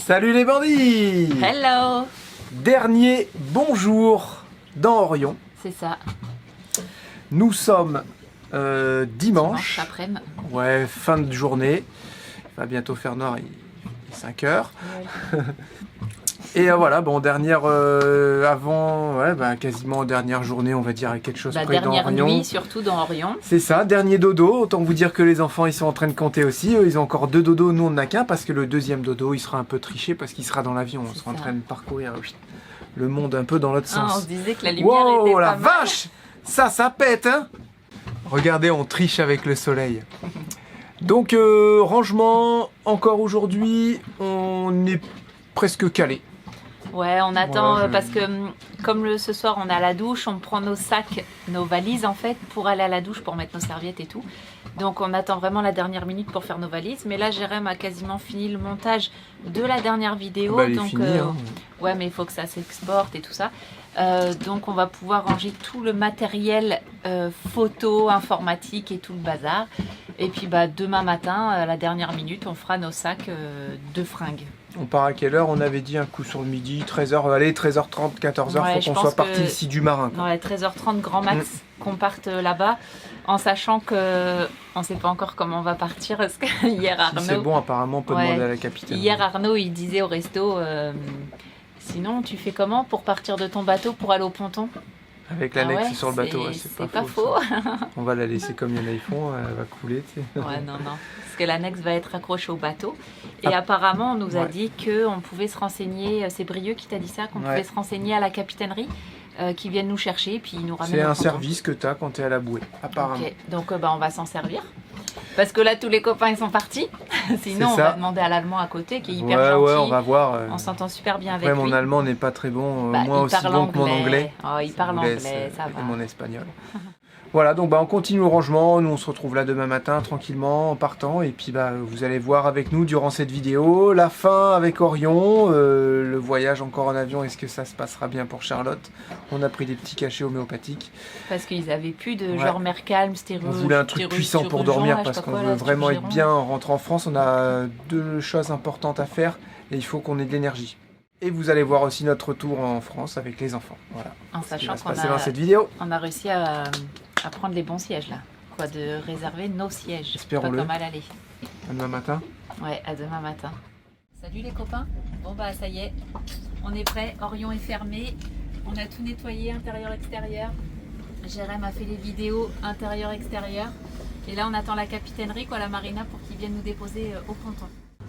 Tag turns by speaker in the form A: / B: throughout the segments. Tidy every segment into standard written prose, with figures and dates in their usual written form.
A: Salut les bandits!
B: Hello!
A: Dernier bonjour dans Orion.
B: C'est ça.
A: Nous sommes dimanche.
B: Après-midi.
A: Ouais, fin de journée. Il va bientôt faire noir, il est 5 heures.
B: Ouais.
A: Et voilà, bon, dernière avant, ouais, quasiment dernière journée, on va dire, à quelque chose
B: La
A: près dans
B: dernière
A: Orion.
B: nuit, surtout dans Orion.
A: C'est ça, dernier dodo. Autant vous dire que les enfants, ils sont en train de compter aussi. Eux, ils ont encore 2 dodos, nous on n'en a qu'un, parce que le deuxième dodo, il sera un peu triché, parce qu'il sera dans l'avion. On sera en train de parcourir le monde un peu dans l'autre
B: Ah, on
A: sens.
B: se disait que la lumière était
A: Wow, la
B: pas mal.
A: vache! Ça pète, hein! Regardez, on triche avec le soleil. Donc, rangement, encore aujourd'hui, on est presque calé.
B: Ouais, on attend
A: Ouais,
B: parce que comme ce soir on est à la douche, on prend nos sacs, nos valises en fait pour aller à la douche pour mettre nos serviettes et tout. Donc on attend vraiment la dernière minute pour faire nos valises. Mais là Jérém a quasiment fini le montage de la dernière vidéo.
A: Bah, elle est
B: donc
A: finie, hein.
B: ouais, mais il faut que ça s'exporte et tout ça. Donc on va pouvoir ranger tout le matériel photo, informatique et tout le bazar. Et puis demain matin, à la dernière minute, on fera nos sacs de fringues.
A: On part à quelle heure? On avait dit un coup sur le midi, 13h, allez, 13h30, 14h,
B: Ouais,
A: faut qu'on soit parti ici du marin. Quoi.
B: Ouais, 13h30 grand max qu'on parte là-bas, en sachant que on sait pas encore comment on va partir, parce que hier Arnaud...
A: Si c'est bon, apparemment, on peut demander à la capitaine.
B: Hier Arnaud, il disait au resto, sinon tu fais comment pour partir de ton bateau pour aller au ponton?
A: Avec l'annexe sur le bateau, ouais,
B: c'est pas faux.
A: On va la laisser comme il y en a ils font, elle va couler. Tu sais.
B: Ouais, non. Parce que l'annexe va être accrochée au bateau. Et apparemment, on nous a dit qu'on pouvait se renseigner, c'est Brieux qui t'a dit ça, qu'on pouvait se renseigner à la capitainerie, qui viennent nous chercher, puis ils nous ramènent.
A: C'est un
B: ponton.
A: service que tu as quand tu es à la bouée, apparemment.
B: Ok, donc on va s'en servir. Parce que là, tous les copains, ils sont partis. Sinon, on va demander à l'allemand à côté, qui est hyper gentil.
A: Ouais, on va voir.
B: On s'entend super bien avec
A: lui.
B: lui.
A: Mon allemand n'est pas très bon,
B: moi
A: moins aussi bon que mon anglais.
B: Oh, il parle anglais, ça va.
A: Et mon espagnol. Voilà, donc on continue le rangement. Nous, on se retrouve là demain matin, tranquillement, en partant. Et puis, vous allez voir avec nous, durant cette vidéo, la fin avec Orion, le voyage encore en avion. Est-ce que ça se passera bien pour Charlotte? On a pris des petits cachets homéopathiques.
B: Parce qu'ils avaient plus de genre mer calme,
A: on voulait un truc puissant pour dormir, parce qu'on veut vraiment être bien en rentrant en France. On a 2 choses importantes à faire et il faut qu'on ait de l'énergie. Et vous allez voir aussi notre retour en France avec les enfants. Voilà.
B: En sachant qu'on
A: dans cette vidéo.
B: On a réussi à prendre les bons sièges là. Quoi, de réserver nos sièges.
A: Espérons-le.
B: Pas comme à l'aller.
A: À demain matin.
B: Ouais, à demain matin. Salut les copains. Bon ça y est. On est prêts. Orion est fermé. On a tout nettoyé, intérieur, extérieur. Jérém a fait les vidéos intérieur, extérieur. Et là on attend la capitainerie, quoi, la marina, pour qu'ils viennent nous déposer au ponton.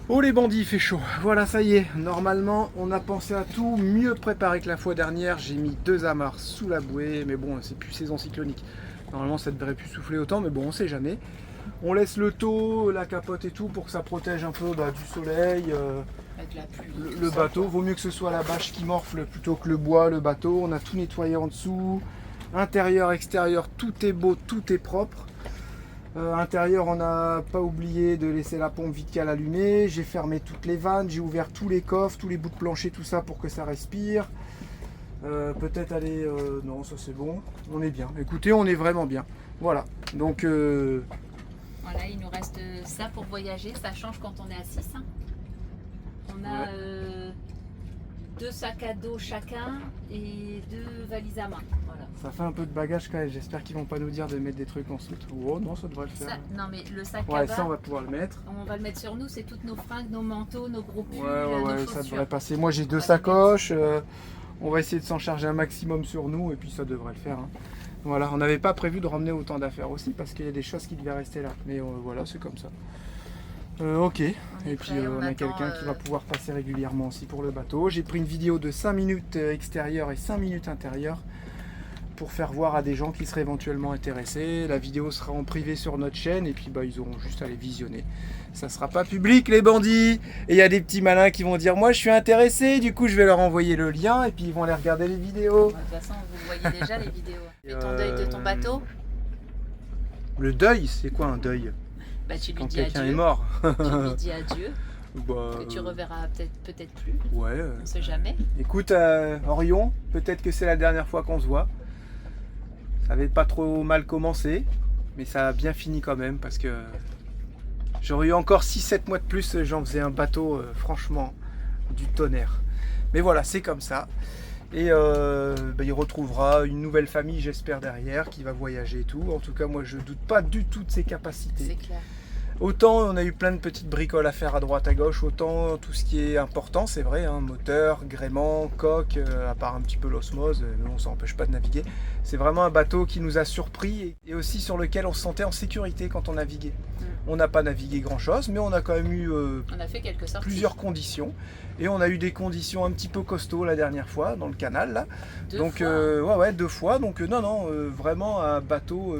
A: Oh les bandits, il fait chaud. Voilà, ça y est. Normalement, on a pensé à tout, mieux préparé que la fois dernière. J'ai mis 2 amarres sous la bouée, mais bon, c'est plus saison cyclonique. Normalement, ça devrait plus souffler autant, mais bon, on sait jamais. On laisse le taux, la capote et tout pour que ça protège un peu du soleil.
B: Avec la pluie,
A: le bateau, vaut mieux que ce soit la bâche qui morfle plutôt que le bois, le bateau. On a tout nettoyé en dessous. Intérieur, extérieur, tout est beau, tout est propre. Intérieur, on n'a pas oublié de laisser la pompe Vitkal allumée. J'ai fermé toutes les vannes, j'ai ouvert tous les coffres, tous les bouts de plancher, tout ça pour que ça respire. Peut-être aller... non, ça c'est bon. On est bien. Écoutez, on est vraiment bien. Voilà. Donc...
B: Voilà, il nous reste ça pour voyager. Ça change quand on est à 6. Hein. On a 2 sacs à dos chacun et 2 valises à main. Voilà.
A: Ça fait un peu de bagage quand même. J'espère qu'ils vont pas nous dire de mettre des trucs en soute. Oh non, ça devrait le faire.
B: Non, mais le sac à
A: bas,
B: bas,
A: ça on va pouvoir le mettre.
B: On va le mettre sur nous. C'est toutes nos fringues, nos manteaux, nos gros pulls,
A: nos
B: chaussures.
A: Ça devrait passer. Moi j'ai 2 sacoches. On va essayer de s'en charger un maximum sur nous et puis ça devrait le faire. Hein. Voilà, on n'avait pas prévu de ramener autant d'affaires aussi parce qu'il y a des choses qui devaient rester là. Mais voilà, c'est comme ça. Ok, et puis on a quelqu'un qui va pouvoir passer régulièrement aussi pour le bateau. J'ai pris une vidéo de 5 minutes extérieure et 5 minutes intérieure pour faire voir à des gens qui seraient éventuellement intéressés. La vidéo sera en privé sur notre chaîne et puis ils auront juste à les visionner. Ça sera pas public les bandits. Et il y a des petits malins qui vont dire moi je suis intéressé, du coup je vais leur envoyer le lien et puis ils vont aller regarder les vidéos.
B: De toute façon vous voyez déjà les vidéos. Et ton deuil de ton bateau?
A: Le deuil, c'est quoi un deuil?
B: Tu lui
A: quand
B: dis
A: quelqu'un
B: adieu.
A: est mort.
B: Tu lui dis adieu. Que tu reverras peut-être plus.
A: Ouais.
B: On sait jamais.
A: Écoute, Orion, peut-être que c'est la dernière fois qu'on se voit. Ça avait pas trop mal commencé, mais ça a bien fini quand même parce que j'aurais eu encore 6-7 mois de plus, j'en faisais un bateau, franchement, du tonnerre. Mais voilà, c'est comme ça. Et il retrouvera une nouvelle famille, j'espère, derrière, qui va voyager et tout. En tout cas, moi, je doute pas du tout de ses capacités.
B: C'est clair.
A: Autant on a eu plein de petites bricoles à faire à droite à gauche, autant tout ce qui est important, c'est vrai, hein, moteur, gréement, coque, à part un petit peu l'osmose, mais on s'en empêche pas de naviguer. C'est vraiment un bateau qui nous a surpris et aussi sur lequel on se sentait en sécurité quand on naviguait. On n'a pas navigué grand chose, mais on a quand même eu
B: On a fait quelques sorties.
A: plusieurs conditions. Et on a eu des conditions un petit peu costauds la dernière fois dans le canal là. Donc ouais, 2 fois. Donc vraiment un bateau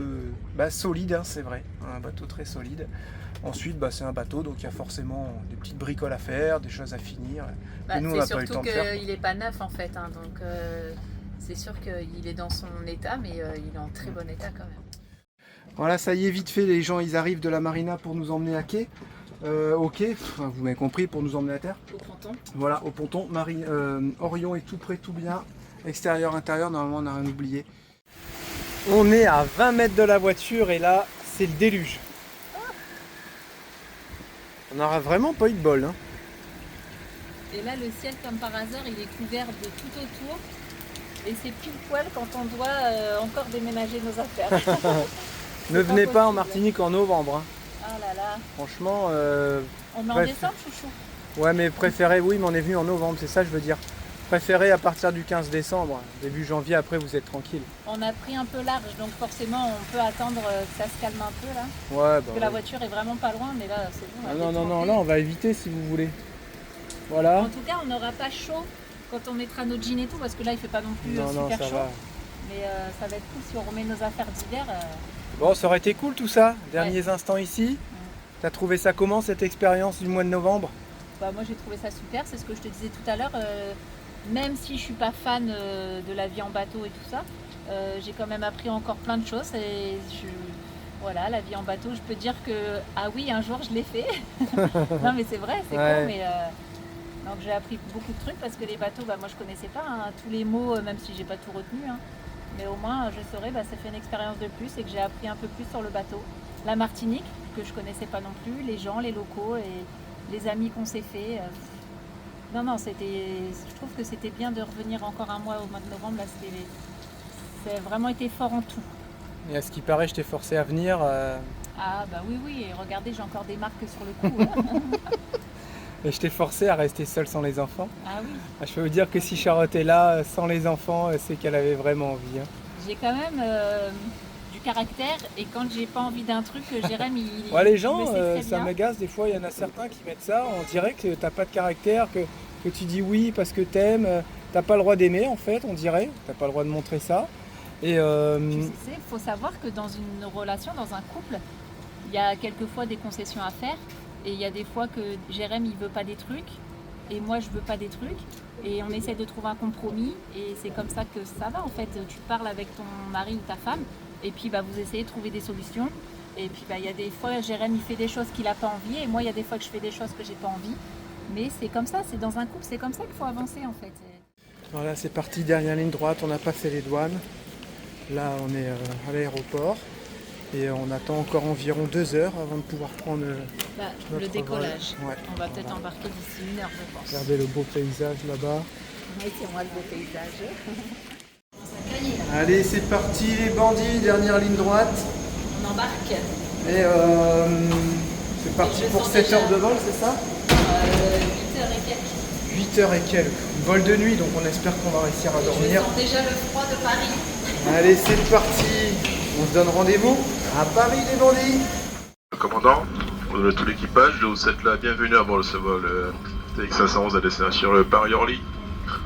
A: solide, hein, c'est vrai, un bateau très solide. Ensuite, c'est un bateau, donc il y a forcément des petites bricoles à faire, des choses à finir. Et nous, on n'a pas eu le temps de faire.
B: C'est surtout qu'il n'est pas neuf en fait, hein, donc c'est sûr qu'il est dans son état, mais il est en très bon état quand même.
A: Voilà, ça y est, vite fait, les gens ils arrivent de la marina pour nous emmener à quai. Au quai, vous m'avez compris, pour nous emmener à terre.
B: Au ponton.
A: Voilà, au ponton. Orion est tout prêt, tout bien. Extérieur, intérieur, normalement on n'a rien oublié. On est à 20 mètres de la voiture et là, c'est le déluge. On n'aura vraiment pas eu de bol. Hein.
B: Et là, le ciel, comme par hasard, il est couvert de tout autour. Et c'est pile poil quand on doit encore déménager nos affaires.
A: Ne venez pas en Martinique en novembre. Hein.
B: Ah là là.
A: Franchement.
B: On est en décembre, chouchou.
A: Ouais, mais préférez, oui, mais on est venu en novembre, c'est ça que je veux dire. Préférez à partir du 15 décembre. Début janvier, après, vous êtes tranquille.
B: On a pris un peu large, donc forcément, on peut attendre que ça se calme un peu là.
A: Ouais,
B: Parce que la voiture est vraiment pas loin, mais là, c'est bon.
A: Non, là, on va éviter si vous voulez. Voilà.
B: En tout cas, on n'aura pas chaud quand on mettra nos jeans et tout, parce que là, il fait pas non plus super
A: ça
B: chaud.
A: va.
B: Mais ça va être cool si on remet nos affaires d'hiver.
A: Bon, ça aurait été cool tout ça. Derniers instants ici. T'as trouvé ça comment, cette expérience du mois de novembre?
B: Moi, j'ai trouvé ça super. C'est ce que je te disais tout à l'heure. Même si je suis pas fan de la vie en bateau et tout ça, j'ai quand même appris encore plein de choses. Et voilà, la vie en bateau, je peux dire que ah oui, un jour je l'ai fait. Non mais c'est vrai, c'est con, mais donc j'ai appris beaucoup de trucs parce que les bateaux, moi je connaissais pas hein, tous les mots, même si j'ai pas tout retenu. Hein. Mais au moins je saurais, ça fait une expérience de plus et que j'ai appris un peu plus sur le bateau. La Martinique, que je connaissais pas non plus, les gens, les locaux et les amis qu'on s'est fait. Non, je trouve que c'était bien de revenir encore un mois au mois de novembre. Là, ça a vraiment été fort en tout.
A: Et à ce qui paraît, je t'ai forcé à venir.
B: Ah bah oui, et regardez, j'ai encore des marques sur le cou. Hein.
A: Et je t'ai forcé à rester seule sans les enfants.
B: Ah oui.
A: Je peux vous dire que si Charlotte est là, sans les enfants, c'est qu'elle avait vraiment envie. Hein.
B: J'ai quand même du caractère et quand j'ai pas envie d'un truc, Jérém, il
A: les gens,
B: ça
A: m'agace. Des fois, il y en a certains qui mettent ça. On dirait que t'as pas de caractère, que tu dis oui parce que t'aimes. T'as pas le droit d'aimer, en fait, on dirait. T'as pas le droit de montrer ça. Et
B: il faut savoir que dans une relation, dans un couple, il y a quelquefois des concessions à faire. Et il y a des fois que Jérém, il veut pas des trucs. Et moi, je veux pas des trucs. Et on essaie de trouver un compromis. Et c'est comme ça que ça va, en fait. Tu parles avec ton mari ou ta femme. Et puis vous essayez de trouver des solutions. Et puis il y a des fois, Jérém il fait des choses qu'il n'a pas envie. Et moi, il y a des fois que je fais des choses que j'ai pas envie. Mais c'est comme ça, c'est dans un couple, c'est comme ça qu'il faut avancer en fait.
A: Voilà, c'est parti, dernière ligne droite, on a passé les douanes. Là, on est à l'aéroport. Et on attend encore environ 2 heures avant de pouvoir prendre
B: le décollage.
A: Ouais.
B: On va peut-être embarquer d'ici 1 heure, je pense.
A: Regardez le beau paysage là-bas.
B: Oui, c'est moi le beau paysage.
A: Allez, c'est parti les bandits, dernière ligne droite.
B: On embarque.
A: Et c'est parti pour 7 heures de vol, c'est ça
B: 8h et quelques.
A: 8h et quelques. Vol de nuit, donc on espère qu'on va réussir à dormir.
B: Je sens déjà le froid de Paris.
A: Allez, c'est parti. On se donne rendez-vous à Paris les bandits.
C: Commandant, au nom de tout l'équipage, je vous souhaite la bienvenue à bord de ce vol TX511 à destination de Paris-Orly.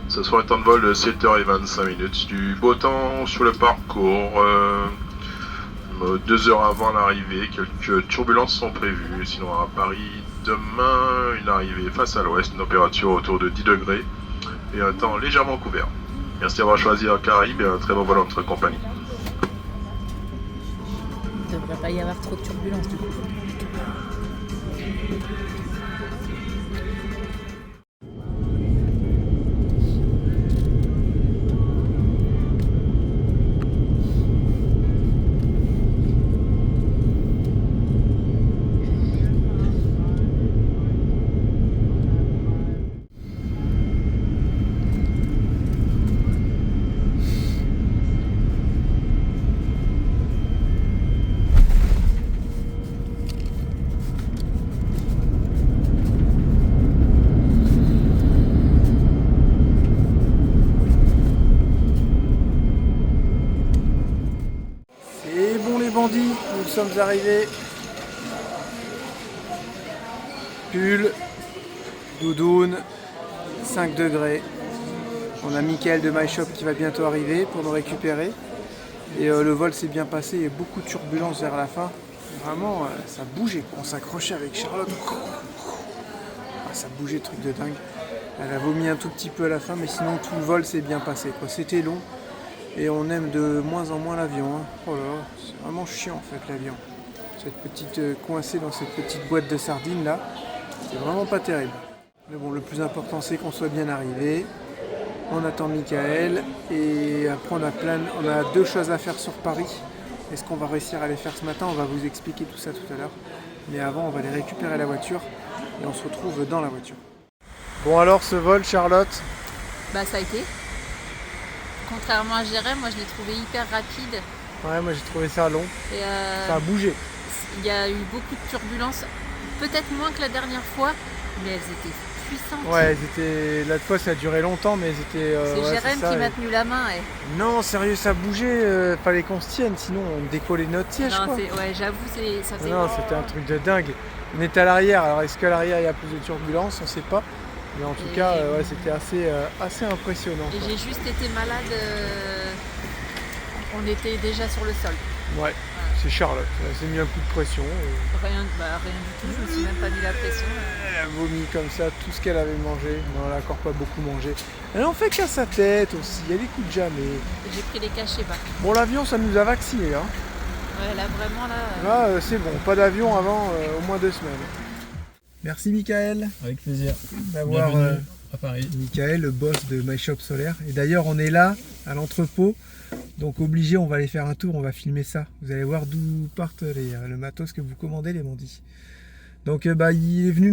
C: Ce sera un temps de vol de 7h25, du beau temps sur le parcours, 2 heures avant l'arrivée, quelques turbulences sont prévues, sinon à Paris demain, une arrivée face à l'ouest, une température autour de 10 degrés et un temps légèrement couvert. Merci d'avoir choisi Air Caraïbes et un très bon vol en notre compagnie.
B: Il ne devrait pas y avoir trop de turbulences du coup.
A: sommes arrivés. Pull, doudoune, 5 degrés. On a Mickaël de MyShop qui va bientôt arriver pour nous récupérer. Et le vol s'est bien passé, il y a beaucoup de turbulences vers la fin. Vraiment, ça bougeait. On s'accrochait avec Charlotte. Ça bougeait, truc de dingue. Elle a vomi un tout petit peu à la fin, mais sinon tout le vol s'est bien passé. C'était long et on aime de moins en moins l'avion. Hein. Oh là là, c'est vraiment chiant en fait l'avion. Cette petite coincée dans cette petite boîte de sardines là, c'est vraiment pas terrible. Mais bon, le plus important c'est qu'on soit bien arrivé. On attend Mickaël et après on a 2 choses à faire sur Paris. Est-ce qu'on va réussir à les faire ce matin? On va vous expliquer tout ça tout à l'heure. Mais avant, on va aller récupérer la voiture et on se retrouve dans la voiture. Bon alors, ce vol, Charlotte?
B: Bah ça a été. Contrairement à Jérém, moi je l'ai trouvé hyper rapide.
A: Ouais, moi j'ai trouvé ça long.
B: Et
A: ça a bougé.
B: Il y a eu beaucoup de turbulences, peut-être moins que la dernière fois, mais elles étaient puissantes.
A: Ouais, la fois ça a duré longtemps, mais c'était...
B: c'est Jérém qui m'a tenu la main.
A: Non, sérieux, ça bougeait, fallait qu'on se tienne, sinon on décollait notre siège.
B: Non, ouais, j'avoue, ça faisait...
A: Non, c'était un truc de dingue. On était à l'arrière, alors est-ce qu'à l'arrière il y a plus de turbulences? On sait pas. Mais en tout cas, ouais, c'était assez impressionnant.
B: Et j'ai juste été malade, on était déjà sur le sol.
A: Ouais, c'est Charlotte, elle s'est mis un coup de pression.
B: Rien du tout, je me suis même pas mis la pression.
A: Elle a vomi comme ça, tout ce qu'elle avait mangé. Non, elle a encore pas beaucoup mangé. Elle en fait qu'à sa tête aussi, elle écoute jamais.
B: J'ai pris les cachets bas.
A: Bon, l'avion, ça nous a vaccinés. Hein.
B: Ouais, là vraiment,
A: Là, c'est bon, pas d'avion avant au moins 2 semaines. Merci Mickaël.
D: Avec plaisir.
A: D'avoir
D: à Paris.
A: Mickaël, le boss de MyShop Solaire. Et d'ailleurs, on est là, à l'entrepôt. Donc obligé, on va aller faire un tour, on va filmer ça. Vous allez voir d'où partent le matos que vous commandez, les bandits. Donc il est venu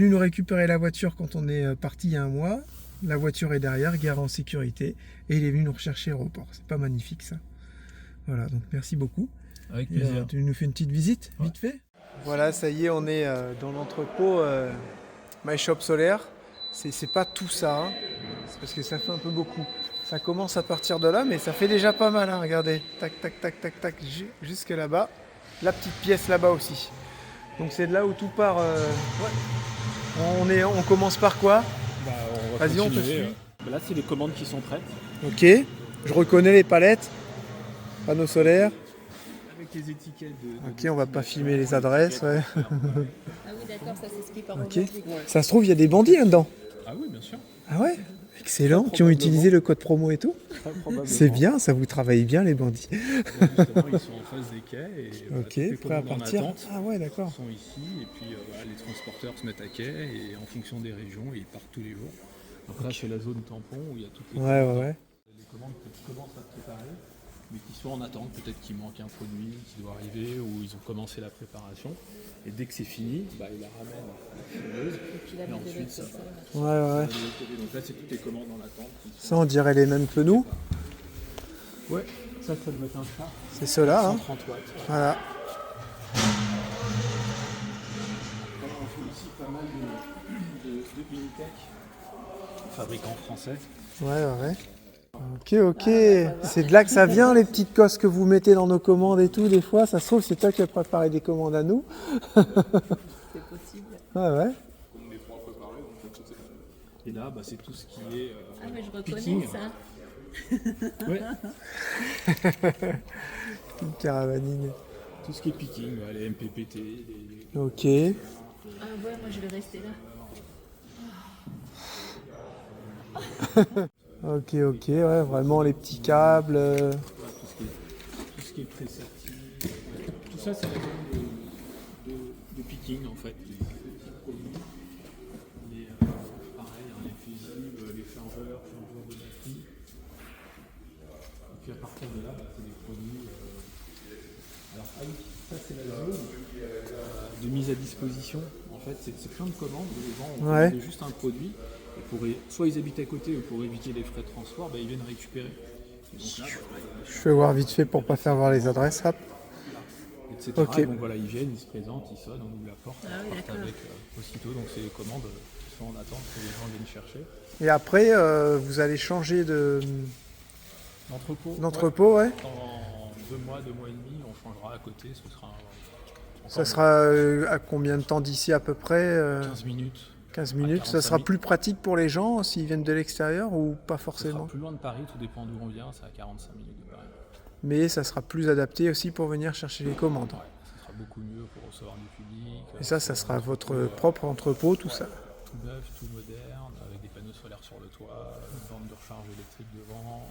A: nous récupérer la voiture quand on est parti il y a 1 mois. La voiture est derrière, garée en sécurité. Et il est venu nous rechercher à l'aéroport. C'est pas magnifique ça. Voilà, donc merci beaucoup.
D: Avec plaisir.
A: Tu nous fais une petite visite, vite fait? Voilà, ça y est, on est dans l'entrepôt MyShop Solaire. C'est pas tout ça, hein. C'est parce que ça fait un peu beaucoup. Ça commence à partir de là, mais ça fait déjà pas mal, hein. Regardez, tac, tac, tac, tac, tac, jusque là-bas. La petite pièce là-bas aussi. Donc c'est de là où tout part. Ouais. On commence par quoi? Vas-y, on te suit.
D: Là, c'est les commandes qui sont prêtes.
A: Ok, je reconnais les palettes, panneaux solaires.
D: Avec les étiquettes
A: Ok, on va pas filmer les adresses, ouais.
B: Ah oui, d'accord, ça s'explique par
A: Ok. Ça se trouve, il y a des bandits là-dedans.
D: Ah oui, bien sûr.
A: Ah ouais? Excellent, qui ont utilisé le code promo et tout. C'est bien, ça vous travaille bien les bandits.
D: Justement, ils sont en face des quais et
A: ok, prêts à partir. Ah ouais, d'accord.
D: Ils sont ici et puis les transporteurs se mettent à quai et en fonction des régions, ils partent tous les jours. Donc là, c'est la zone tampon où il y a toutes les les commandes qui commencent à se préparer, mais qui sont en attente. Peut-être qu'il manque un produit qui doit arriver ou ils ont commencé la préparation. Et dès que c'est fini, ils la ramènent à la fileuse. Et ensuite, ça va.
A: Ouais.
D: Donc là, c'est toutes les commandes en attente.
A: Ça, on dirait les mêmes que nous.
D: Ouais, ça doit être un char.
A: C'est ceux-là, hein.
D: 130 watts.
A: Voilà.
D: On fait aussi pas mal de Minitech, fabricants français.
A: Ouais. Ok. C'est de là que ça vient, les petites cosses que vous mettez dans nos commandes et tout, des fois. Ça se trouve, c'est toi qui as préparé des commandes à nous.
B: C'est possible.
A: Ouais.
D: Et là, c'est tout ce qui est
B: Ah mais je reconnais
D: picking.
B: ça.
D: Ouais.
A: Une caravanine.
D: Tout ce qui est picking, les MPPT.
A: Ok.
B: Ah ouais, moi je vais rester là.
A: Ok, ouais, vraiment les petits câbles.
D: Tout ce qui est pré-serti. Tout ça, c'est la zone de picking en fait. Pareil, les fusibles, les chargeurs de batterie. Et puis à partir de là, c'est des produits. Alors, ça c'est la zone de mise à disposition. En fait, c'est plein de commandes où les gens ont commandé juste un produit. Et soit ils habitent à côté ou pour éviter les frais de transport, ils viennent récupérer. Et donc là,
A: Je vais voir vite fait pour pas faire voir les adresses. Hop.
D: etc.
A: Ok.
D: Donc voilà, ils viennent, ils se présentent, ils sonnent, on ouvre la porte, ils partent avec aussitôt. Donc c'est les commandes qui sont en attente que les gens viennent chercher.
A: Et après, vous allez changer
D: L'entrepôt.
A: d'entrepôt, ouais.
D: 2 mois, 2 mois et demi, on changera à côté, ce sera
A: Ça sera à combien de temps d'ici à peu près
D: 15 minutes.
A: 15 minutes. Ça
D: 45
A: sera
D: minutes.
A: plus pratique pour les gens s'ils viennent de l'extérieur ou pas
D: Ça sera
A: forcément?
D: plus loin de Paris, tout dépend d'où on vient, c'est à 45 minutes de Paris.
A: Mais ça sera plus adapté aussi pour venir chercher les commandes.
D: Ouais, ça sera beaucoup mieux pour recevoir du public.
A: Et ça
D: pour
A: sera
D: un
A: votre
D: entrepôt,
A: propre entrepôt, tout ça.
D: Tout neuf, tout moderne, avec des panneaux solaires sur le toit, une borne de recharge électrique devant,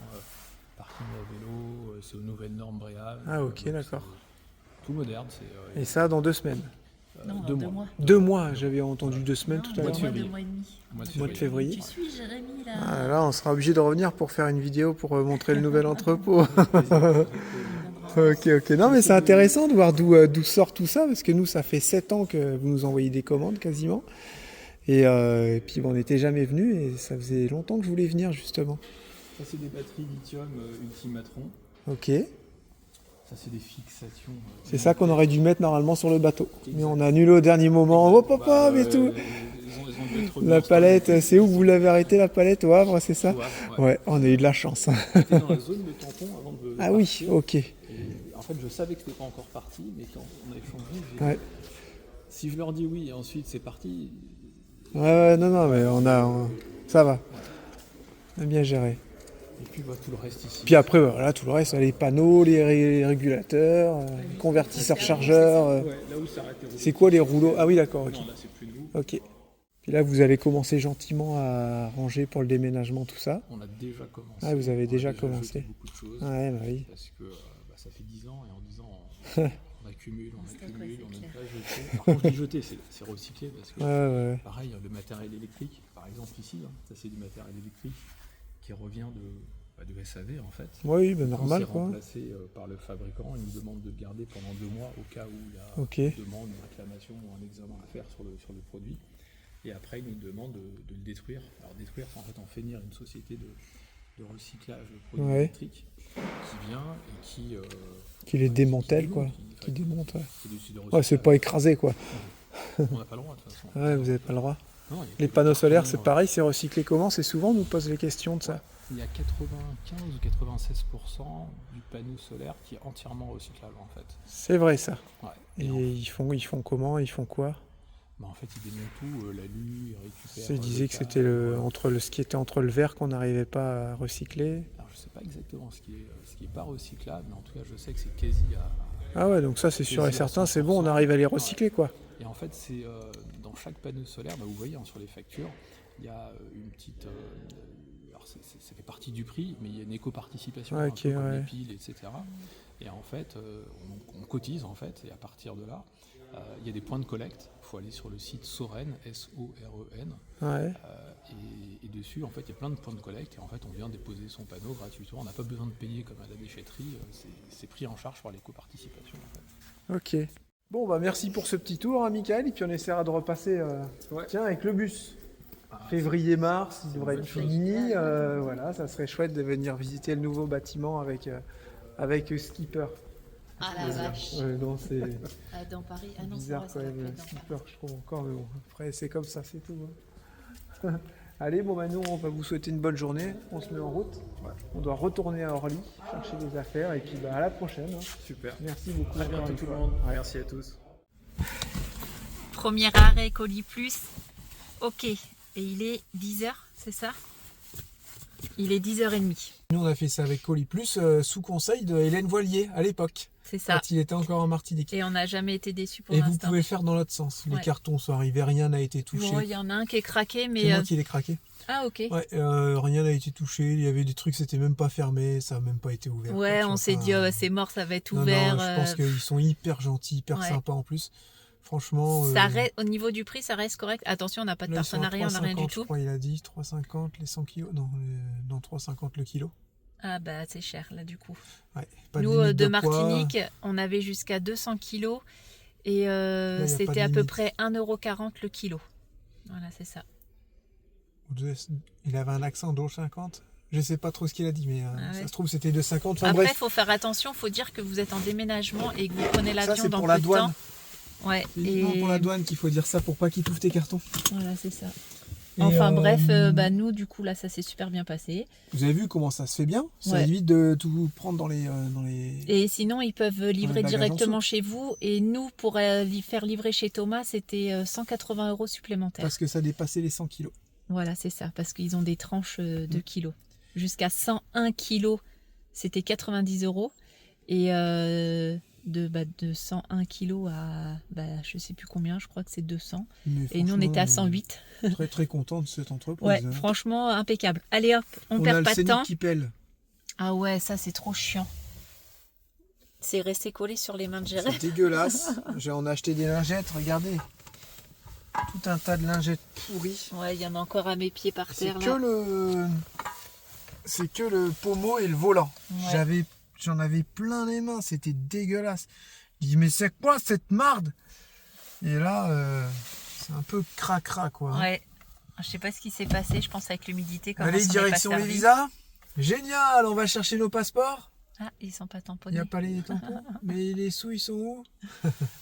D: parking à vélo, c'est aux nouvelles normes BREEAM.
A: Ah, ok,
D: Donc,
A: d'accord.
D: c'est tout moderne, c'est
A: Et ça dans 2 semaines.
B: Non,
D: 2
B: 2
D: mois.
B: mois.
A: 2 mois, j'avais entendu 2 semaines
B: Non,
A: tout à
B: deux
A: l'heure.
B: mois, 2 mois et demi.
D: Mois de février.
B: Tu suis Jérémy là.
A: Ah, là, on sera obligé de revenir pour faire une vidéo pour montrer le nouvel entrepôt. Ok. Non, mais c'est intéressant de voir d'où sort tout ça, parce que nous, ça fait 7 ans que vous nous envoyez des commandes quasiment. Et puis, on n'était jamais venus et ça faisait longtemps que je voulais venir, justement.
D: Ça, c'est des batteries lithium Ultimatron.
A: Ok.
D: Ça, c'est des fixations.
A: C'est ça qu'on aurait dû mettre normalement sur le bateau. Mais on a annulé au dernier moment. Oh papa, mais tout.
D: Ils ont dû être remis
A: La
D: en
A: palette,
D: stand-by.
A: c'est où vous l'avez arrêté la palette au Havre, c'est ça?
D: Ouais.
A: Ouais, on a eu de la chance.
D: C'était dans la zone de tampon avant de
A: Ah oui,
D: partir.
A: ok.
D: Et en fait, je savais que c'était pas encore parti, mais quand on a échangé,
A: Ouais.
D: si je leur dis oui et ensuite c'est parti,
A: Ouais, non, mais ça va. On a bien géré.
D: et puis tout le reste ici.
A: Puis après, voilà, tout le reste, les panneaux, les régulateurs, les convertisseurs chargeurs.
D: Ouais, là où s'arrête les rouleaux.
A: C'est quoi les rouleaux? Ah oui, d'accord, ok.
D: Non, là c'est plus nous.
A: Ok. Puis là, vous allez commencer gentiment à ranger pour le déménagement, tout ça.
D: On a déjà commencé.
A: Ah, vous avez
D: On a
A: déjà commencé.
D: jeté beaucoup de choses.
A: Ouais, bah oui.
D: Parce que ça fait 10 ans et en 10 ans on accumule, on
B: C'est
D: n'a
B: clair.
D: pas jeté. Alors quand je dis jeter, c'est recycler parce que
A: Ouais.
D: pareil, le matériel électrique, par exemple ici, ça c'est du matériel électrique qui revient de SAV en fait.
A: Oui, bah
D: Quand
A: normal,
D: c'est
A: quoi.
D: remplacé par le fabricant, il nous demande de le garder pendant 2 mois au cas où il y a
A: Ok.
D: une demande, une réclamation ou un examen à faire sur le produit. Et après, il nous demande de le détruire. Alors détruire, c'est en fait en fait venir une société de recyclage de produits
A: Ouais.
D: électriques qui vient et
A: Qui les démantèle,
D: qui
A: quoi.
D: démonte,
A: Qui démonte, ouais.
D: qui décide de
A: Ouais, c'est
D: recyclage.
A: pas écrasé, quoi.
D: On n'a pas le droit de toute façon.
A: Ouais, vous n'avez pas le droit.
D: Non, il y a
A: Les
D: que
A: panneaux
D: le
A: solaires,
D: carton,
A: c'est pareil, c'est recyclé comment? C'est souvent, on nous pose les questions de ça.
D: Il y a 95 ou 96% du panneau solaire qui est entièrement recyclable en fait.
A: C'est vrai, ça.
D: Ouais.
A: Et
D: Et
A: ils font comment? Ils font quoi?
D: en fait, ils démontent tout, l'alu, ils récupèrent.
A: Ils disaient que c'était ce qui était entre le verre qu'on n'arrivait pas à recycler.
D: Alors, je sais pas exactement ce qui est pas recyclable, mais en tout cas, je sais que c'est quasi à.
A: Ah ouais, donc ça c'est sûr et
D: Quasi à
A: certain, c'est bon, on
D: 100%.
A: arrive à les recycler, quoi.
D: Et en fait, c'est dans chaque panneau solaire, vous voyez sur les factures, il y a une petite. Alors, ça fait partie du prix, mais il y a une éco-participation,
A: Ouais,
D: un
A: ok,
D: peu comme
A: ouais.
D: les piles, etc. Et en fait, on cotise, en fait, et à partir de là, il y a des points de collecte. Il faut aller sur le site Soren, S-O-R-E-N.
A: Ouais.
D: Et dessus, en fait, il y a plein de points de collecte. Et en fait, on vient déposer son panneau gratuitement. On n'a pas besoin de payer comme à la déchetterie. C'est pris en charge par l'éco-participation. En fait.
A: Ok. Bon, bah merci pour ce petit tour, hein, Michael, et puis on essaiera de repasser tiens, avec le bus. Février-mars, il devrait être fini. Voilà, ça serait chouette de venir visiter le nouveau bâtiment avec Skipper.
B: Ah la vache.
A: Non, c'est
B: Dans Paris. Ah non, c'est
A: bizarre
B: vrai,
A: quand
B: ça va
A: même,
B: être dans
A: Skipper, je trouve encore, mais bon, après c'est comme ça, c'est tout. Hein. Allez, bon, bah nous, on va vous souhaiter une bonne journée, on se met en route. On doit retourner à Orly, chercher des affaires, et puis bah, à la prochaine. Hein.
E: Super.
A: Merci beaucoup.
E: À bientôt
A: encore une
E: tout le
A: fois.
E: monde.
A: Ouais.
E: Merci à tous.
B: Premier arrêt Colis Plus. Ok. Et il est 10h, c'est ça? Il est 10h30.
A: Nous, on a fait ça avec Colis Plus, sous conseil de Hélène Voilier, à l'époque,
B: C'est ça.
A: quand il était encore en Martinique.
B: Et on n'a jamais été déçus pour
A: Et vous
B: l'instant.
A: pouvez le faire dans l'autre sens. Les
B: Ouais.
A: cartons sont arrivés, rien n'a été touché.
B: Bon, il y en a un qui est craqué, mais...
A: C'est moi qui l'ai craqué.
B: Ah ok.
A: Ouais, rien n'a été touché. Il y avait des trucs, c'était même pas fermé, ça n'a même pas été ouvert.
B: Ouais,
A: quoi,
B: on
A: tu
B: s'est
A: vois,
B: dit,
A: enfin,
B: oh, c'est mort, ça va être
A: non,
B: ouvert.
A: non, je pense qu'ils sont hyper gentils, hyper
B: Ouais.
A: sympas en plus. Franchement.
B: Ça reste, au niveau du prix, ça reste correct. Attention, on n'a pas de
A: là, ils sont à
B: partenariat, on n'a rien
A: 3,50,
B: du
A: je
B: tout.
A: crois, il a dit 3,50 les 100 kilos. Non, 3,50 le kilo.
B: Ah bah c'est cher là du coup.
A: Ouais, pas
B: Nous
A: limite
B: de
A: poids.
B: Martinique, on avait jusqu'à 200 kilos et
A: y a pas
B: c'était
A: de
B: à peu
A: limite.
B: près 1,40 € le kilo. Voilà, c'est ça.
A: Il avait un accent d'O50. Je sais pas trop ce qu'il a dit, mais
B: Ah ouais.
A: ça se trouve c'était 2,50. Enfin
B: Après, il
A: bref,
B: faut faire attention, il faut dire que vous êtes en déménagement et que vous prenez
A: ça
B: l'avion
A: c'est
B: dans
A: pour
B: peu
A: la
B: de
A: douane.
B: temps. Ouais,
A: C'est uniquement
B: et
A: pour la douane qu'il faut dire ça pour pas qu'ils touffent tes cartons.
B: voilà, c'est ça.
A: Et,
B: Enfin bref, nous du coup là ça s'est super bien passé.
A: Vous avez vu comment ça se fait bien? Ça
B: Ouais.
A: évite de tout prendre dans les...
B: Et sinon ils peuvent livrer
A: bagages en
B: directement chez vous. Et nous pour faire livrer chez Thomas c'était 180 € supplémentaires.
A: Parce que ça dépassait les 100 kilos.
B: Voilà c'est ça, parce qu'ils ont des tranches de kilos. Jusqu'à 101 kilos c'était 90 €. Et de 101 kilos à je sais plus combien, je crois que c'est 200.
A: Mais
B: Et nous on était à 108.
A: Très très content de cette entreprise.
B: Ouais,
A: hein.
B: franchement impeccable. Allez hop, on
A: a
B: perd
A: le
B: pas de
A: Scénic
B: temps.
A: qui pèle.
B: Ah ouais, ça c'est trop chiant. C'est resté collé sur les mains de Jérémy.
A: C'est dégueulasse. On a acheté des lingettes, regardez. Tout un tas de lingettes pourries.
B: Ouais, il y en a encore à mes pieds par
A: C'est
B: terre
A: que
B: là.
A: C'est que le pommeau et le volant.
B: Ouais.
A: J'en avais plein les mains, c'était dégueulasse. Je dis mais c'est quoi cette marde? Et là, c'est un peu cracra quoi.
B: Ouais. Je sais pas ce qui s'est passé, je pense avec l'humidité. Comment
A: Allez,
B: on s'en est
A: direction
B: pas
A: les
B: servi.
A: visas. Génial, on va chercher nos passeports.
B: Ah, ils sont pas
A: Il n'y
B: tamponnés.
A: a pas les tampons. Mais les sous, ils sont où?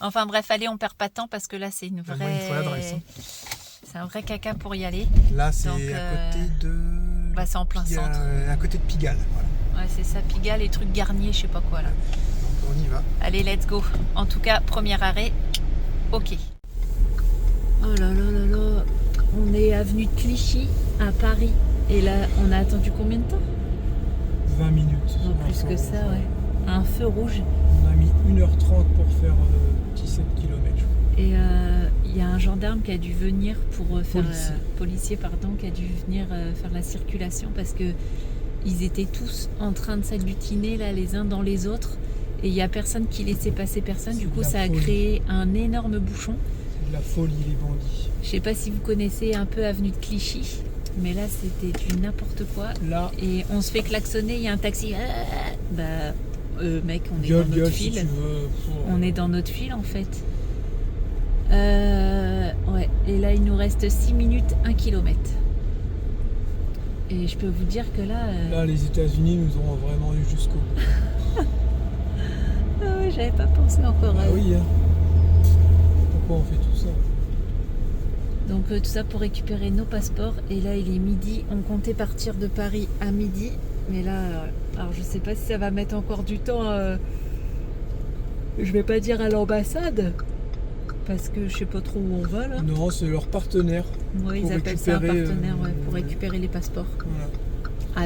B: Enfin bref, allez, on perd pas de temps parce que là c'est une
A: Moi, il me faut l'adresse,
B: vraie.
A: hein.
B: C'est un vrai caca pour y aller.
A: Là, c'est
B: Donc,
A: à côté de...
B: c'est en plein centre.
A: À côté de Pigalle. Voilà.
B: Ouais, c'est ça, Pigalle et trucs Garnier, je sais pas quoi là.
A: Donc, on y va.
B: Allez, let's go. En tout cas, premier arrêt. Ok. Oh là là là là. On est avenue de Clichy à Paris. Et là, on a attendu combien de temps?
A: 20 minutes.
B: Oh, plus que ça, ouais. Un feu rouge.
A: On a mis 1h30 pour faire 17 km.
B: Et il y a un gendarme qui a dû venir pour faire... policier, pardon, qui a dû venir faire la circulation parce que ils étaient tous en train de s'agglutiner là, les uns dans les autres. Et il n'y a personne qui laissait passer personne.
A: C'est
B: Du
A: de
B: coup,
A: la
B: ça a
A: folie.
B: créé un énorme bouchon.
A: C'est de la folie, les bandits.
B: Je sais pas si vous connaissez un peu avenue de Clichy, mais là c'était du n'importe quoi.
A: Là,
B: Et on se fait klaxonner, il y a un taxi. Mec, on est
A: gueule,
B: dans notre
A: gueule, si
B: file.
A: tu veux.
B: On est dans notre file en fait. Ouais, et là il nous reste 6 minutes, 1 km. Et je peux vous dire que là.
A: Là, les États-Unis nous auront vraiment eu jusqu'au bout.
B: Ah ouais, j'avais pas pensé encore à
A: Ah oui, hein. Pourquoi on fait tout ça?
B: Donc tout ça pour récupérer nos passeports. Et là il est midi. On comptait partir de Paris à midi. Mais là, alors je sais pas si ça va mettre encore du temps. Je vais pas dire à l'ambassade. Parce que je sais pas trop où on va là.
A: Non, c'est leur partenaire.
B: Ouais, ils
A: pour
B: appellent ça un
A: récupérer,
B: partenaire pour récupérer les passeports.
A: Voilà.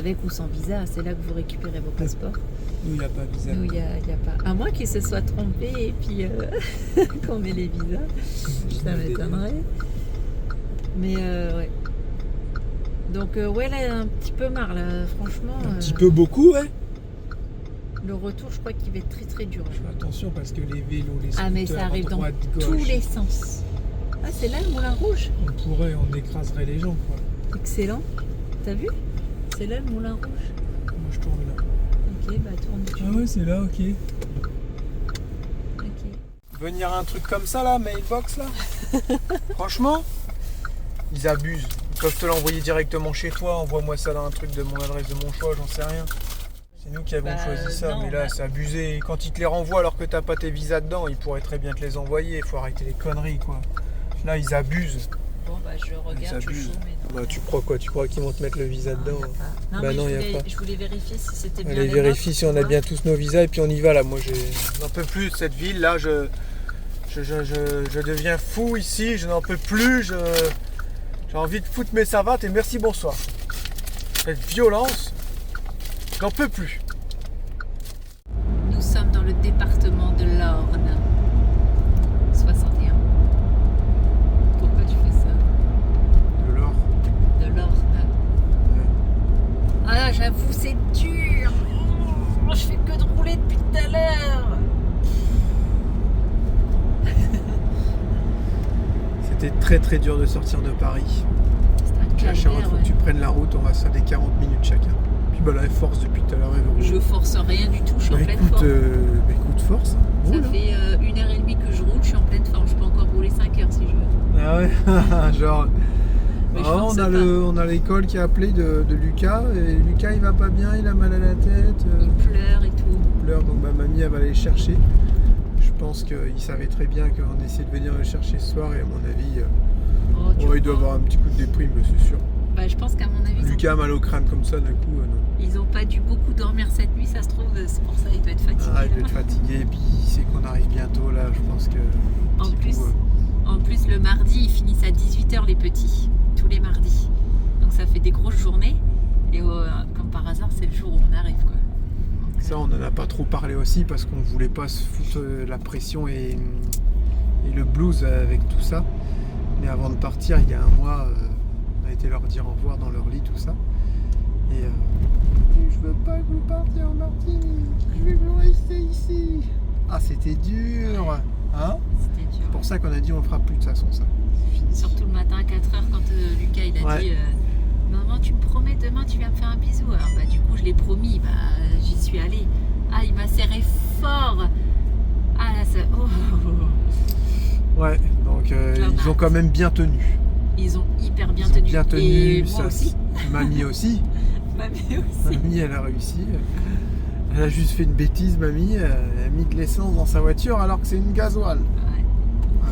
B: Avec ou sans visa, c'est là que vous récupérez vos passeports.
A: Nous, il n'y a pas de visa.
B: Nous, il y a pas. À moins qu'ils se soient trompés et puis qu'on ait les visas. Ça m'étonnerait. Mais ouais. Donc ouais, là, un petit peu marre là, franchement.
A: Un petit peu beaucoup, ouais.
B: Le retour, je crois qu'il va être très très dur.
A: Je fais attention parce que les vélos, les scooters,
B: Ah mais ça arrive dans
A: droite, gauche,
B: tous les sens. Ah c'est là le moulin rouge.
A: on écraserait les gens, quoi.
B: Excellent. T'as vu? C'est là le moulin rouge.
A: Moi, je tourne là.
B: Ok, bah tourne dessus.
A: Ah ouais, c'est là, ok.
B: Ok.
A: Venir à un truc comme ça, là, mailbox, là. Franchement, ils abusent. Ils peuvent te l'envoyer directement chez toi. Envoie-moi ça dans un truc de mon adresse de mon choix, j'en sais rien. C'est nous qui avons choisi ça,
B: non,
A: mais là, c'est abusé. Et quand ils te les renvoient alors que t'as pas tes visas dedans, ils pourraient très bien te les envoyer. Il faut arrêter les conneries, quoi. Là, ils abusent.
B: Bon bah je regarde, je joue, mais non.
A: Bah, tu crois quoi? Tu crois qu'ils vont te mettre le visa dedans?
B: Non,
A: Bah
B: mais
A: non, y a pas.
B: je voulais vérifier si c'était bien.
A: Allez,
B: les
A: vérifie
B: nôtres,
A: si on a
B: tu
A: bien
B: vois.
A: tous nos visas et puis on y va là. Moi, je n'en peux plus de cette ville là. Je deviens fou ici. Je n'en peux plus. J'ai envie de foutre mes savates et merci, bonsoir. Cette violence, je n'en peux plus.
B: Nous sommes dans le département de l'Orne. 61. Pourquoi tu fais ça?
A: De l'or.
B: De l'Orne. Ah là, j'avoue, c'est dur. Oh, je fais que de rouler depuis tout à l'heure.
A: C'était très très dur de sortir de Paris.
B: C'est un
A: À chaque fois, il
B: calvaire,
A: faut que tu prennes la route. On va se faire des 40 minutes chacun. Puis bah là, elle force depuis tout à l'heure.
B: Je force rien du tout, je suis en pleine
A: écoute,
B: forme.
A: écoute, force.
B: Ça
A: Roule, hein.
B: fait 1h30 que je roule, je suis en pleine forme. Je peux encore rouler 5 heures si je veux.
A: Ah ouais, genre.
B: Mais je
A: Ah,
B: force
A: on a l'école qui a appelé de Lucas et Lucas il va pas bien, il a mal à la tête,
B: Il pleure et tout.
A: il pleure, donc ma mamie elle va aller le chercher. Je pense qu'il savait très bien qu'on essayait de venir le chercher ce soir et à mon avis
B: Oh, tu
A: Oh, il doit
B: vois.
A: avoir un petit coup de déprime, c'est sûr.
B: Bah, je pense qu'à mon avis,
A: Lucas a mal au crâne comme ça, d'un coup, non.
B: ils ont pas dû beaucoup dormir cette nuit, ça se trouve, c'est pour ça il doit être fatigué.
A: Ah, il doit
B: là.
A: être fatigué, et puis il sait qu'on arrive bientôt, là, je pense que...
B: En
A: petit
B: plus,
A: coup,
B: En plus, le mardi, ils finissent à 18h les petits, tous les mardis. Donc ça fait des grosses journées. Et comme par hasard, c'est le jour où on arrive, quoi. Donc,
A: ça, on n'en a pas trop parlé aussi, parce qu'on voulait pas se foutre la pression et le blues avec tout ça. Mais avant de partir, il y a un mois, on a été leur dire au revoir dans leur lit, tout ça. Et je veux pas que vous partiez en Martinique, je vais vous rester ici. Ah, c'était dur, hein?
B: c'était dur.
A: C'est pour ça qu'on a dit on fera plus de toute façon ça. C'est fini.
B: Surtout le matin à 4h quand Lucas il a
A: Ouais.
B: dit maman tu me promets demain tu viens me faire un bisou. Alors bah du coup je l'ai promis, bah j'y suis allée. Ah il m'a serré fort. Ah là ça. Oh.
A: Ouais, donc ils ont quand même bien tenu.
B: Ils ont hyper bien
A: Ils ont
B: tenu.
A: bien tenu,
B: Et moi
A: ça,
B: aussi.
A: Mamie aussi.
B: Mamie aussi.
A: Mamie, elle a réussi. Elle a juste fait une bêtise, mamie. Elle a mis de l'essence dans sa voiture alors que c'est une gasoile.
B: Ouais.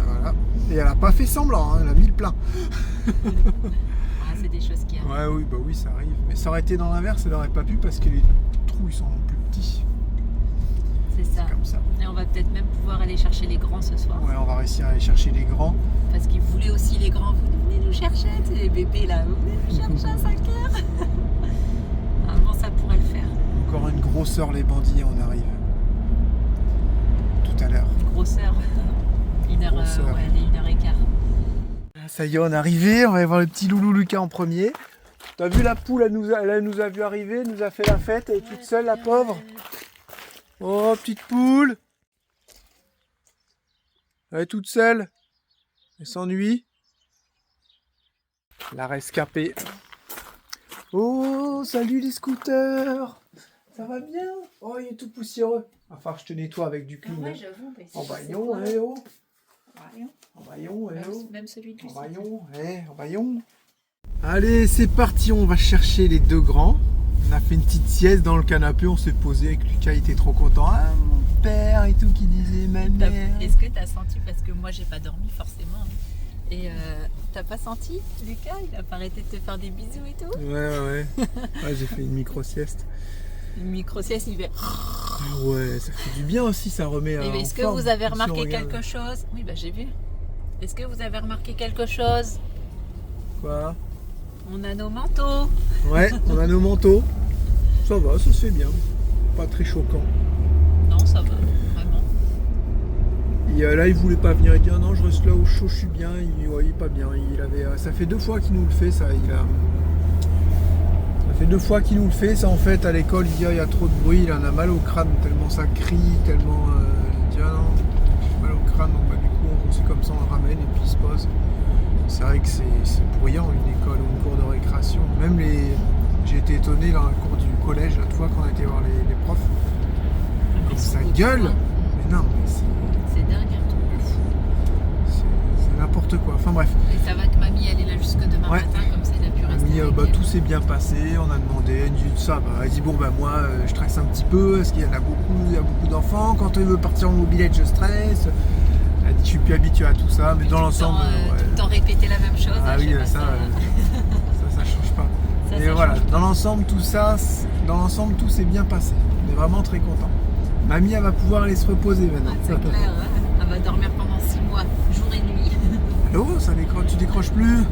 A: Voilà. Et elle a pas fait semblant, hein, elle a mis le plein.
B: Ah, c'est des choses qui arrivent.
A: Ouais, oui, bah oui, ça arrive. Mais ça aurait été dans l'inverse, elle aurait pas pu parce que les trous ils sont plus petits.
B: C'est ça.
A: Comme ça.
B: Et on va peut-être même pouvoir aller chercher les grands ce soir.
A: Ouais, on va réussir à aller chercher les grands.
B: Parce qu'ils voulaient aussi les grands. Vous venez nous chercher, tu sais, les bébés là. Vous venez nous chercher à 5h. Ah bon, ça pourrait le faire.
A: Encore une grosse heure les bandits, on arrive. Tout à l'heure.
B: Grosseur. Une heure,
A: Grosseur.
B: ouais, elle est 1h15.
A: Ça y est, on est arrivé, on va aller voir le petit loulou Lucas en premier. T'as vu la poule, elle nous a vu arriver, elle nous a fait la fête, elle est toute seule, la pauvre. Oh, petite poule. Elle est toute seule. Elle s'ennuie. La rescapée. Oh, salut les scooters. Ça va bien? Oh, il est tout poussiéreux. Enfin, je te nettoie avec du clean.
B: Ouais,
A: hein.
B: j'avoue. mais
A: En
B: c'est
A: baillon,
B: quoi,
A: eh oh.
B: Baillon.
A: En baillon, eh oh.
B: Même celui du
A: En
B: sud.
A: baillon, en baillon. Allez, c'est parti, on va chercher les deux grands. On a fait une petite sieste dans le canapé, on s'est posé avec Lucas, il était trop content. Ah, mon père et tout qui disait ma mère.
B: Est-ce que t'as senti, parce que moi j'ai pas dormi forcément, hein. Et t'as pas senti Lucas, il a pas arrêté de te faire des bisous et tout?
A: Ouais. Ouais, j'ai fait une micro-sieste.
B: Une micro-sieste, il fait...
A: Ah ouais, ça fait du bien aussi, ça remet
B: Et
A: en
B: est-ce que
A: forme,
B: vous avez
A: si on
B: remarqué
A: regarde.
B: quelque chose? Oui, bah j'ai vu. Est-ce que vous avez remarqué quelque chose?
A: Quoi?
B: On a nos manteaux.
A: Ouais, on a nos manteaux. Ça va, ça se fait bien. Pas très choquant.
B: Non, ça va, vraiment.
A: Et là, il voulait pas venir. Il dit ah non, je reste là au chaud, je suis bien. Il est pas bien. Ça fait 2 fois qu'il nous le fait, ça. Ça fait 2 fois qu'il nous le fait. Ça, en fait, à l'école, il dit ah, il y a trop de bruit. Il en a mal au crâne, tellement ça crie, tellement. Il dit ah non, j'ai mal au crâne. Donc, bah, du coup, on c'est comme ça, on le ramène et puis il se pose. C'est vrai que c'est bruyant, une école ou une cour de récréation. Même j'ai été étonné dans la cour du collège, l'autre fois, quand on a été voir les profs. Comme ça gueule. Mais non, mais
B: C'est dingue, hein.
A: c'est n'importe quoi. Enfin bref.
B: Et ça va que mamie, elle est là jusque demain
A: Ouais.
B: matin, comme ça elle a pu rester.
A: Mamie,
B: avec
A: bah,
B: elle.
A: tout s'est bien passé, on a demandé, elle dit ça, bah, elle dit bon bah moi je stresse un petit peu, parce qu'il y en a beaucoup, il y a beaucoup d'enfants, quand on veut partir en mobilette je stresse. Elle dit je suis plus habitué à tout ça, mais
B: Puis
A: dans
B: tout le
A: l'ensemble.
B: temps, tout le temps répéter la même chose.
A: Ah
B: je
A: oui,
B: sais pas,
A: ça change pas.
B: ça
A: Et voilà,
B: change pas.
A: dans l'ensemble tout s'est bien passé. On est vraiment très content. Mamie elle va pouvoir aller se reposer maintenant.
B: Ah, c'est clair, hein. Elle va dormir pendant 6 mois, jour et nuit.
A: Allô, tu décroches plus.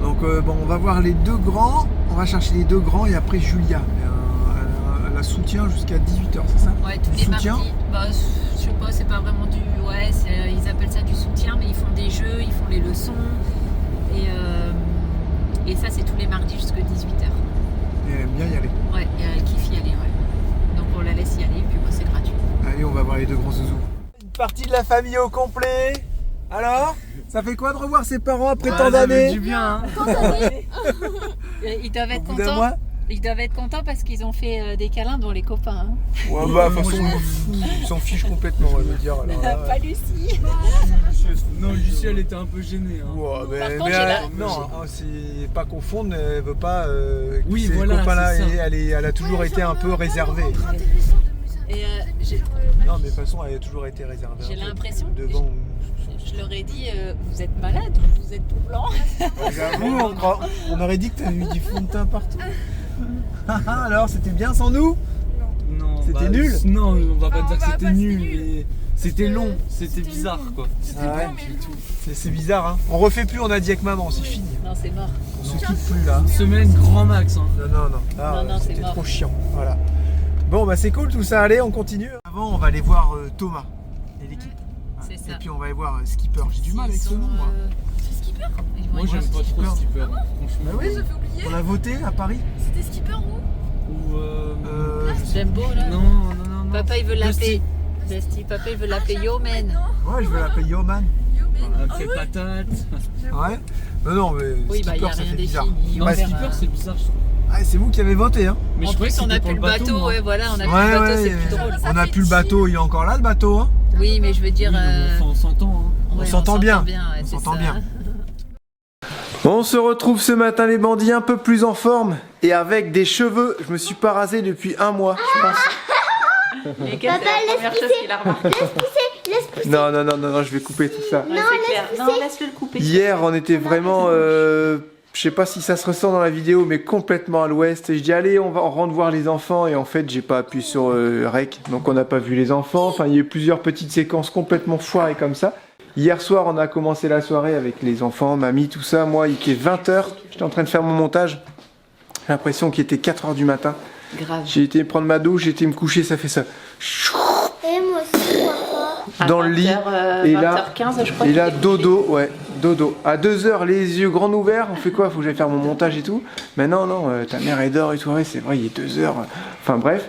A: Donc bon, on va voir les deux grands, on va chercher les deux grands et après Julia. Elle la soutient jusqu'à 18h, c'est ça?
B: Ouais, tous
A: Du
B: les
A: soutien
B: mardis. Bah, je sais pas, c'est pas vraiment du. Ouais, ils appellent ça du soutien, mais ils font des jeux, ils font les leçons. Et ça, c'est tous les mardis jusqu'à 18h.
A: Et elle aime bien y aller.
B: Ouais, et elle kiffe y aller, ouais. Donc on la laisse y aller, puis moi, c'est gratuit.
A: Allez, on va voir les deux grands zouzous. Une partie de la famille au complet. Alors, ça fait quoi de revoir ses parents après tant d'années?
D: bien, hein.
B: Ils doivent
A: Au
B: être
A: bout d'un
B: contents.
A: mois?
B: Ils doivent être contents parce qu'ils ont fait des câlins dont les copains. Hein.
A: Ouais, bah, de toute façon, ils s'en fichent complètement, elle veut dire. Alors, là,
B: Pas Lucie.
D: Non, Lucie, elle était un peu gênée. Hein.
A: ouais,
B: Par
A: mais
B: contre, j'ai la-
A: non, hein, c'est pas confondre, elle veut pas.
D: Oui,
A: ces
D: voilà,
A: copains-là,
D: c'est ça.
A: elle a toujours été un peu réservée.
B: Et j'ai
A: Non, mais de toute façon, elle a toujours été réservée.
B: J'ai
A: un peu.
B: l'impression-
A: Devant.
B: je leur ai dit, vous êtes malade ou vous êtes tout blanc?
A: J'avoue, on aurait dit que t'avais eu du fond de teint partout. Alors, c'était bien sans nous?
E: Non,
A: C'était nul?
E: Non, on va pas
F: Non,
E: dire
F: on
E: que
F: va
E: c'était
F: pas,
E: nul,
F: c'était nul.
E: mais c'était long, c'était
F: C'était
E: bizarre
F: long.
E: quoi. C'était
A: Ah ouais.
E: long, c'est tout.
A: C'est bizarre, hein. On refait plus, on a dit avec maman, c'est fini.
B: Non, c'est mort.
A: On s'occupe plus là.
E: Une semaine grand max. Hein.
A: Non. Ah,
B: Non, c'est
A: c'était
B: mort.
A: trop chiant. Voilà. Bon, bah c'est cool tout ça. Allez, on continue. Avant, on va aller voir Thomas et l'équipe.
B: C'est
A: Et
B: ça.
A: puis on va aller voir Skipper. J'ai du mal avec ce nom, moi.
F: C'est Skipper?
E: Moi j'aime pas trop
A: Skipper.
E: Skipper.
A: Bah
E: Franchement.
A: oui,
F: J'avais oublié.
A: on a voté à Paris.
F: C'était Skipper où?
E: Ou
B: Jumbo là.
E: non.
B: Papa il veut
E: Dusty.
B: l'appeler. Dusty, papa il veut l'appeler Yo Man.
A: Ouais, je vais l'appeler Yoman.
E: Après patate.
A: Ouais. Non, mais
B: Oui, bah il
A: Skipper,
B: n'y a
A: ça
B: rien
A: fait bizarre.
B: défini.
E: Non,
B: On
E: Skipper
B: verra.
E: c'est bizarre je trouve.
A: Ah, c'est vous qui avez voté, hein.
E: Mais
B: En
E: je croyais
B: plus
E: que
B: on a
E: c'était pour
B: plus le bateau,
E: moi.
B: ouais voilà, on a plus le bateau, c'est plus drôle.
A: On a plus le bateau, il est encore là le bateau, hein.
B: Oui, mais je veux dire.
E: Oui, mais enfin, on s'entend. Hein.
A: On
B: ouais,
A: s'entend bien.
B: ouais,
A: On
B: c'est
A: s'entend
B: ça.
A: bien. On se retrouve ce matin les bandits un peu plus en forme et avec des cheveux. Je me suis pas rasé depuis un mois, je pense.
B: Les gars, c'est la première chose qu'il a remarqué.
A: Non, je vais couper tout ça.
B: Ouais, c'est clair. Non, laisse-le le couper.
A: Hier, on était vraiment, je sais pas si ça se ressent dans la vidéo, mais complètement à l'ouest. Et je dis allez, on rentre voir les enfants. Et en fait, j'ai pas appuyé sur Rec, donc on n'a pas vu les enfants. Enfin, il y a eu plusieurs petites séquences complètement foirées comme ça. Hier soir, on a commencé la soirée avec les enfants, mamie, tout ça. Moi, il était 20h, j'étais en train de faire mon montage. J'ai l'impression qu'il était 4h du matin.
B: Grave.
A: J'ai été prendre ma douche, j'ai été me coucher, ça fait ça.
F: Et moi aussi, papa.
A: Dans le lit. Et là,
B: 20h15, je crois.
A: Et là, dodo, ouais, dodo. À 2h, les yeux grands ouverts, on fait quoi? Faut que j'aille faire mon montage et tout. Mais non, ta mère elle dort et tout. Ouais, c'est vrai, il est 2h. Enfin bref,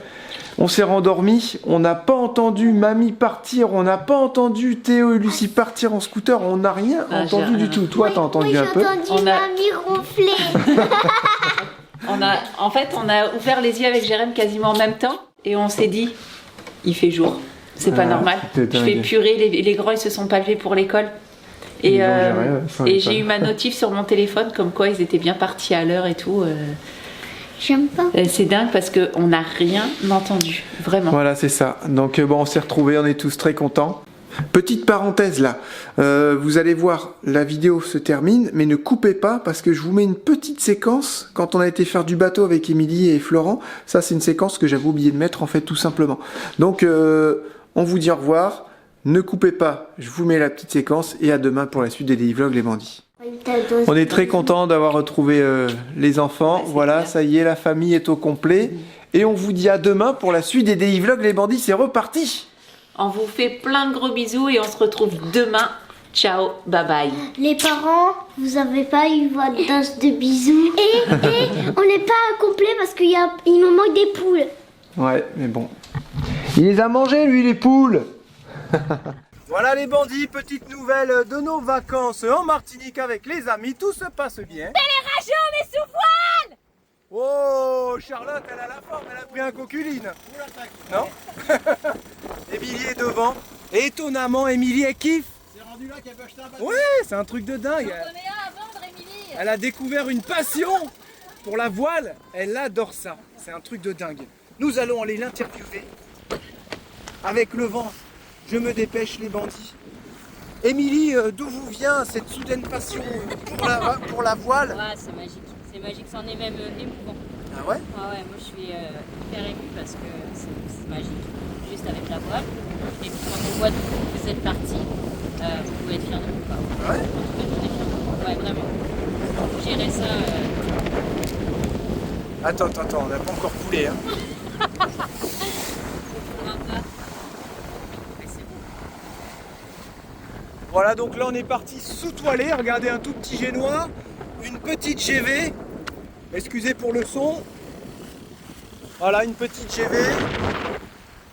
A: on s'est rendormi. On n'a pas entendu mamie partir. On n'a pas entendu Théo et Lucie partir en scooter. On n'a rien entendu du tout. Toi, t'as entendu un peu?
F: J'ai entendu mamie ronfler.
B: En fait, on a ouvert les yeux avec Jérém quasiment en même temps et on s'est dit, il fait jour. C'est pas normal.
A: c'est
B: Je fais
A: dingue.
B: purée, les grands ils se sont pas levés pour l'école. Et,
A: Ils ont géré, ça,
B: et
A: ça.
B: j'ai eu ma notif sur mon téléphone comme quoi ils étaient bien partis à l'heure et tout.
F: J'aime pas.
B: C'est dingue parce qu'on n'a rien entendu, vraiment.
A: Voilà, c'est ça. Donc bon, on s'est retrouvés, on est tous très contents. Petite parenthèse là, vous allez voir, la vidéo se termine, mais ne coupez pas parce que je vous mets une petite séquence quand on a été faire du bateau avec Émilie et Florent. Ça, c'est une séquence que j'avais oublié de mettre en fait tout simplement. Donc, on vous dit au revoir. Ne coupez pas, je vous mets la petite séquence et à demain pour la suite des Daily Vlogs les bandits. On est très content d'avoir retrouvé les enfants.
B: Ouais, c'est
A: voilà,
B: clair.
A: ça y est, la famille est au complet. Et on vous dit à demain pour la suite des Daily Vlogs les bandits. C'est reparti.
B: On vous fait plein de gros bisous et on se retrouve demain. Ciao, bye bye.
F: Les parents, vous avez pas eu votre dose de bisous. Et on n'est pas complet parce qu'il nous manque des poules.
A: Ouais, mais bon. Il les a mangés, lui, les poules. Voilà les bandits, petite nouvelle de nos vacances en Martinique avec les amis. Tout se passe bien.
F: Rageux, on est sous voile.
A: Oh, Charlotte, elle a la forme, elle a pris un coculine. Non. Émilie est devant. Et étonnamment, Émilie, elle kiffe.
E: C'est rendu là qu'elle peut acheter un bateau.
A: Ouais, c'est un truc de dingue. Elle a découvert une passion pour la voile. Elle adore ça. C'est un truc de dingue. Nous allons aller l'interviewer. Avec le vent, je me dépêche les bandits. Émilie, d'où vous vient cette soudaine passion pour la voile?
G: Ah, c'est magique. C'est magique, c'en est même émouvant.
A: Ah ouais?
G: Ah ouais, moi je suis hyper émue parce que c'est magique. Juste avec la voile. Et puis quand on voit d'où vous êtes parti, vous pouvez être fiers de vous. Quoi.
A: Ah ouais?
G: En tout cas, on est fiers de vous. Ouais, vraiment. Gérer ça.
A: Attends, on n'a pas encore coulé. Hein.
G: Pour un pas. Mais c'est bon.
A: Voilà, donc là on est parti sous-toilé. Regardez, un tout petit génois, une petite GV. Excusez pour le son. Voilà, une petite GV.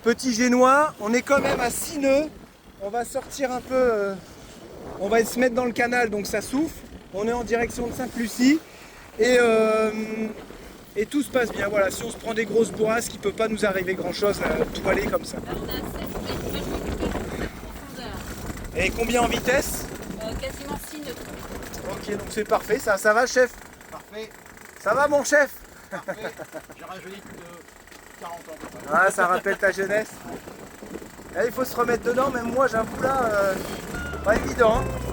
A: Petit génois. On est quand même à 6 nœuds. On va sortir un peu. On va se mettre dans le canal, donc ça souffle. On est en direction de Sainte-Lucie. Et tout se passe bien. Voilà, si on se prend des grosses bourrasques, il ne peut pas nous arriver grand-chose toilé comme ça.
G: Là, on a 16 mètres de profondeur.
A: Et combien en vitesse?
G: Quasiment 6 nœuds.
A: Ok, donc c'est parfait, ça va chef?
E: Parfait.
A: Ça va mon chef?
E: Parfait. J'ai rajeuni plus de 40 ans.
A: Ah, ça rappelle ta jeunesse. Là, il faut se remettre dedans, même moi j'avoue là, Pas évident. Hein.